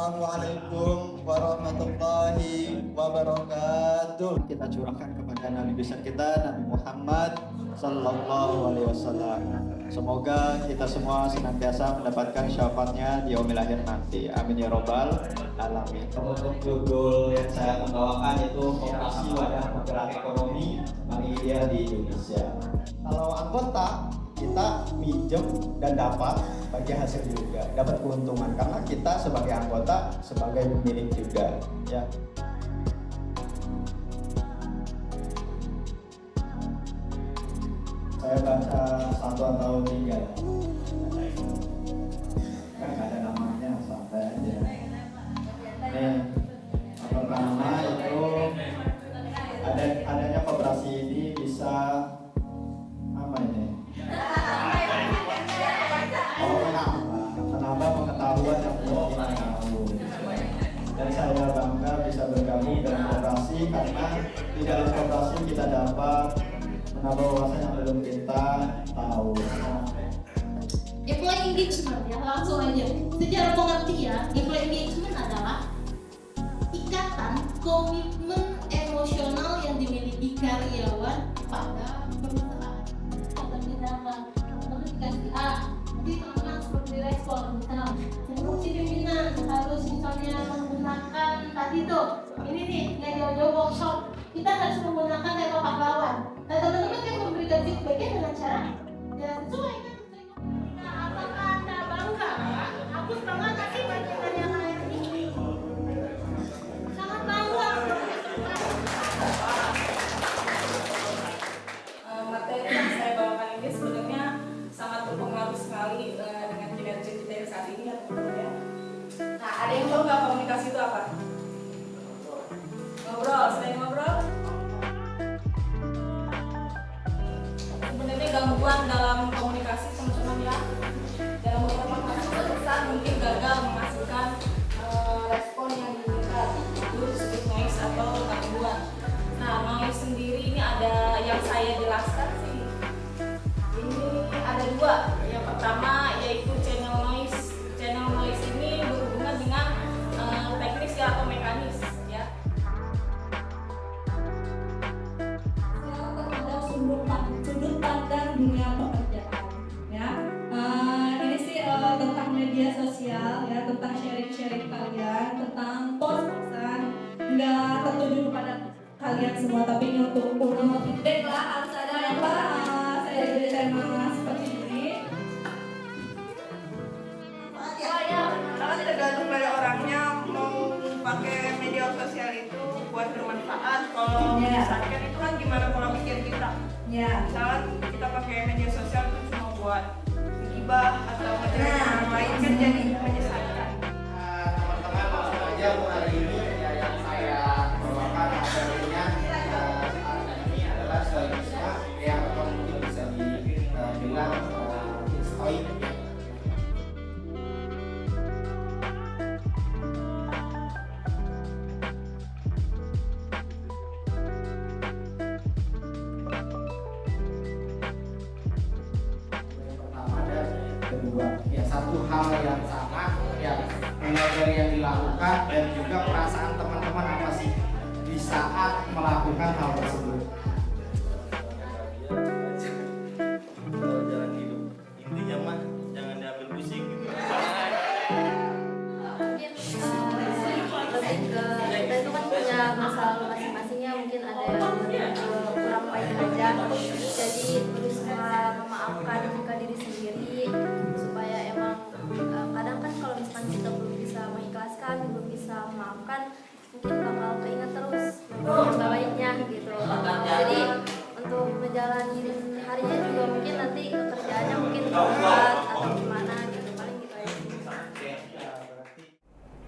Assalamualaikum warahmatullahi wabarakatuh. Kita curahkan kepada Nabi besar kita, Nabi Muhammad Sallallahu Alaihi Wasallam. Semoga kita semua senantiasa mendapatkan syafaatnya di yaumil akhir nanti. Amin ya robbal alamin. Untuk judul yang saya membawakan itu Koperasi Wadah Penggerak Ekonomi Media di Indonesia. Kalau anggota kita minjem dan dapat bagi hasil juga, dapat keuntungan karena kita sebagai anggota sebagai pemilik juga ya. Saya baca 1 atau 3 ya. Kan nggak ada namanya, santai aja. Nih, yang pertama itu adanya koperasi ini bisa apa ini? Menambah pengetahuan yang belum kita tahu. Dan saya bangga bisa bergabung dengan koperasi karena di dalam koperasi kita dapat menambah wawasan yang belum kita tahu. Employee engagement ya, langsung aja. Secara pengertian, employee engagement adalah ikatan komitmen emosional yang dimiliki karyawan pada perusahaan. Kata bidang dikasih A, nanti teman-teman seperti respon, misalnya fungsi pimpinan harus misalnya menggunakan tadi tuh, ini nih yang jauh-jauh workshop, kita harus menggunakan tema pahlawan. Nah teman-teman yang memberikan feedbacknya dengan cara ya sesuai kan. Nah apakah Anda bangga? Aku banget sih bagian yang lain ini. Sangat bangga. Materi yang saya bawakan ini sebenarnya sangat berpengaruh sekali dengan kinerja kita yang saat ini ya teman-teman ya. Nah ada yang tahu nggak komunikasi itu apa? Ngobrol, selain ngobrol sebenarnya gangguan dalam komunikasi teman-teman ya. Dalam beberapa kasus besar mungkin gagal menghasilkan respon yang diinginkan, itu disebut noise atau gangguan. Nah noise sendiri ini ada yang saya jelaskan sih. Ini ada 2. Yang pertama yaitu channel noise. Channel noise ini berhubungan dengan teknis ya atau mekanis ya. Terhadap sudut pandang dunia pekerjaan ya. Ini sih tentang media sosial ya, tentang sharing kalian, tentang post-postan. Nggak tertuju kepada kalian semua, tapi ini untuk feedback lah, harus ada yang saya jadi tema seperti ini. Karena tergantung pada orangnya mau pakai media sosial itu buat bermanfaat. Kalau misalkan itu kan gimana pola pikir kita. Ya. Misalkan kita pakai media sosial itu cuma buat gibah atau ngejelekin orang lain kan jadi menyesatkan. Teman-teman langsung aja untuk hari ini ya, yang saya bawakan materinya ini adalah stoikisme yang mungkin bisa dibilang stoik. Kedua, ya satu hal yang sama ya dari yang dilakukan dan juga perasaan teman-teman apa sih di saat melakukan hal tersebut. Jalan hidup intinya mah jangan diambil pusing gitu. Mungkin lebih ke kita itu kan punya masalah masing-masingnya, mungkin ada yang kurang baik aja, jadi berusaha memaafkan juga diri sendiri supaya emang kadang kan kalau misalkan kita belum bisa mengikhlaskan, belum bisa memaafkan, mungkin bakal keinget terus yang baiknya gitu. Jadi untuk menjalani harinya juga mungkin nanti pekerjaannya mungkin berat atau gimana gitu, paling gitu aja.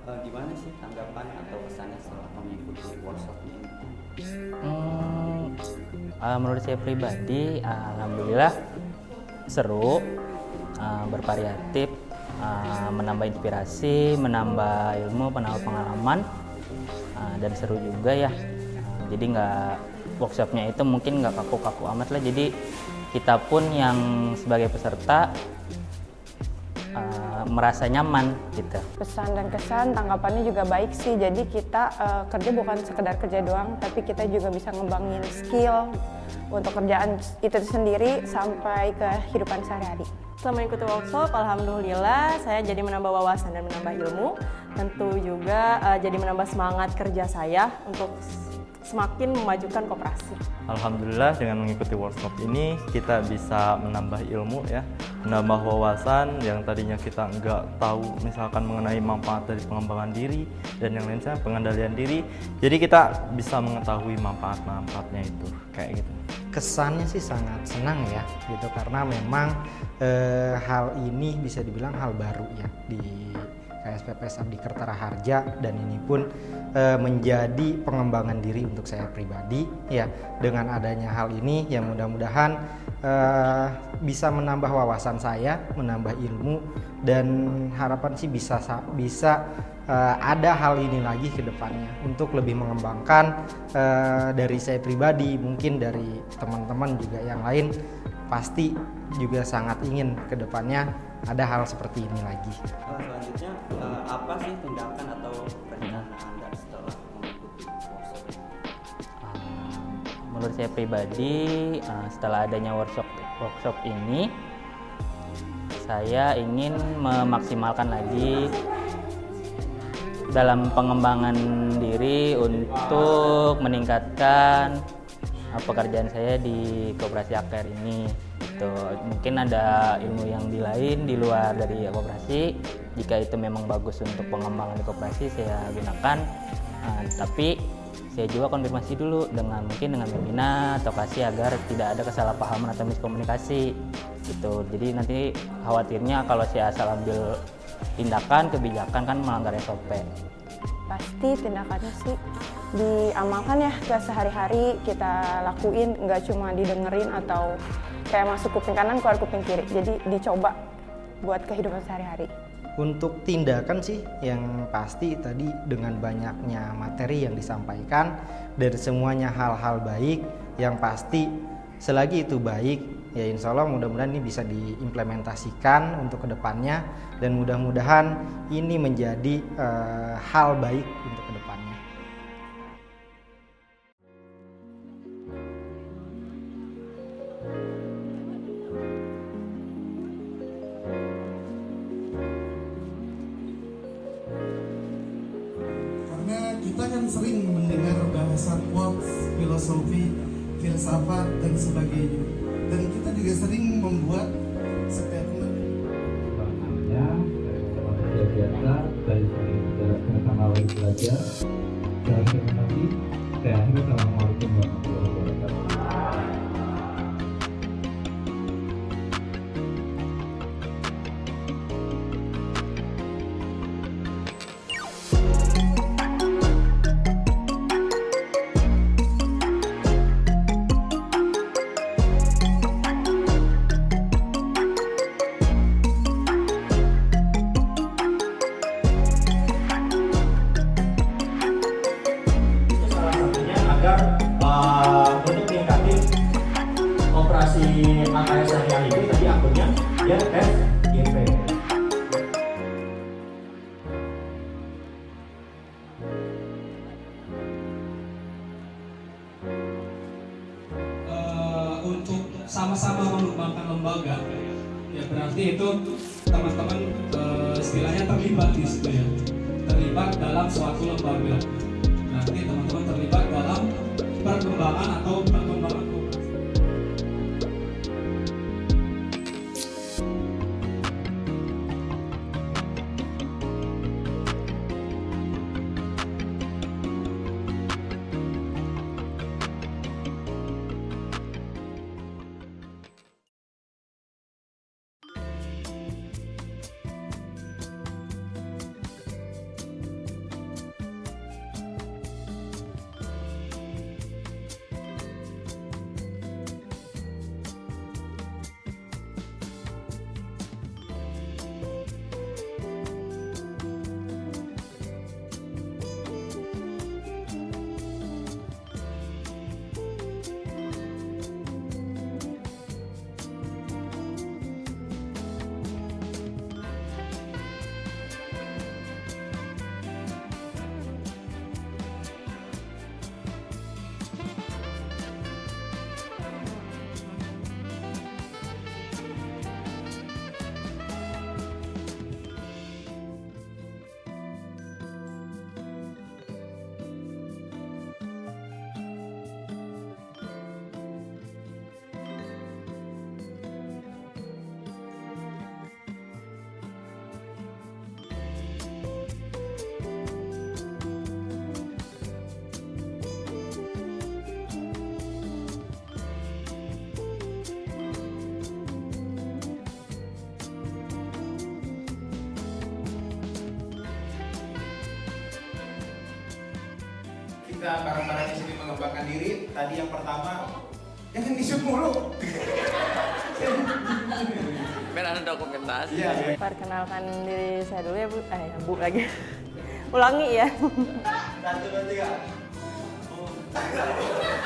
Gimana sih tanggapan atau kesannya setelah mengikuti workshop ini? Menurut saya pribadi, alhamdulillah seru, bervariatif, menambah inspirasi, menambah ilmu, menambah pengalaman, dan seru juga ya. Jadi workshopnya itu mungkin nggak kaku-kaku amat lah. Jadi kita pun yang sebagai peserta merasa nyaman gitu. Pesan dan kesan tanggapannya juga baik sih, jadi kita kerja bukan sekedar kerja doang, tapi kita juga bisa ngembangin skill untuk kerjaan itu sendiri sampai ke kehidupan sehari-hari. Selama mengikuti workshop, alhamdulillah saya jadi menambah wawasan dan menambah ilmu. Tentu juga jadi menambah semangat kerja saya untuk semakin memajukan koperasi. Alhamdulillah dengan mengikuti workshop ini kita bisa menambah ilmu ya, menambah wawasan yang tadinya kita nggak tahu misalkan mengenai manfaat dari pengembangan diri dan yang lainnya pengendalian diri. Jadi kita bisa mengetahui manfaat-manfaatnya itu kayak gitu. Kesannya sih sangat senang ya gitu, karena memang hal ini bisa dibilang hal baru ya di KSPPS Abdi Kertara Harja, dan ini pun menjadi pengembangan diri untuk saya pribadi ya. Dengan adanya hal ini ya mudah-mudahan bisa menambah wawasan saya, menambah ilmu, dan harapan sih bisa ada hal ini lagi ke depannya untuk lebih mengembangkan dari saya pribadi, mungkin dari teman-teman juga yang lain pasti juga sangat ingin ke depannya ada hal seperti ini lagi. Selanjutnya apa sih tindakan atau rencana Anda setelah mengikuti workshop? Menurut saya pribadi, setelah adanya workshop ini, saya ingin memaksimalkan lagi dalam pengembangan diri untuk meningkatkan pekerjaan saya di koperasi AKR ini. Gitu. Mungkin ada ilmu yang lain di luar dari koperasi. Jika itu memang bagus untuk pengembangan di koperasi, saya gunakan. Tapi saya juga konfirmasi dulu dengan Membina atau Kasih agar tidak ada kesalahpahaman atau miskomunikasi. Gitu. Jadi nanti khawatirnya kalau saya asal ambil tindakan, kebijakan kan melanggar SOP. Pasti tindakannya sih diamalkan ya ke sehari-hari, kita lakuin, nggak cuma didengerin atau kayak masuk kuping kanan keluar kuping kiri, jadi dicoba buat kehidupan sehari-hari. Untuk tindakan sih yang pasti tadi dengan banyaknya materi yang disampaikan dan semuanya hal-hal baik, yang pasti selagi itu baik ya insya Allah mudah-mudahan ini bisa diimplementasikan untuk kedepannya, dan mudah-mudahan ini menjadi hal baik untuk kedepannya. Karena kita kan sering mendengar bahasa quotes, filosofi, filsafat dan sebagainya, dan kita juga sering membuat statement. Namanya manusia biasa dari sini datang awal belajar. Terima kasih. Saya akhiri. Assalamualaikum warahmatullahi wabarakatuh. Untuk meningkatin operasi AKR sehari-hari itu tadi akunnya dia FGP. Untuk sama-sama mengembangkan lembaga, ya berarti itu teman-teman istilahnya terlibat di situ ya, terlibat dalam suatu lembaga. Nanti teman-teman terlibat dalam perkembangan atau perkembangan koperasi. kita bareng-bareng di sini mengembangkan diri. Tadi yang pertama, jangan disut mulu. Biar ada dokumentasi. Iya. Perkenalkan diri saya dulu ya Bu. Ya Bu lagi. Ulangi ya. 1, 2, 3.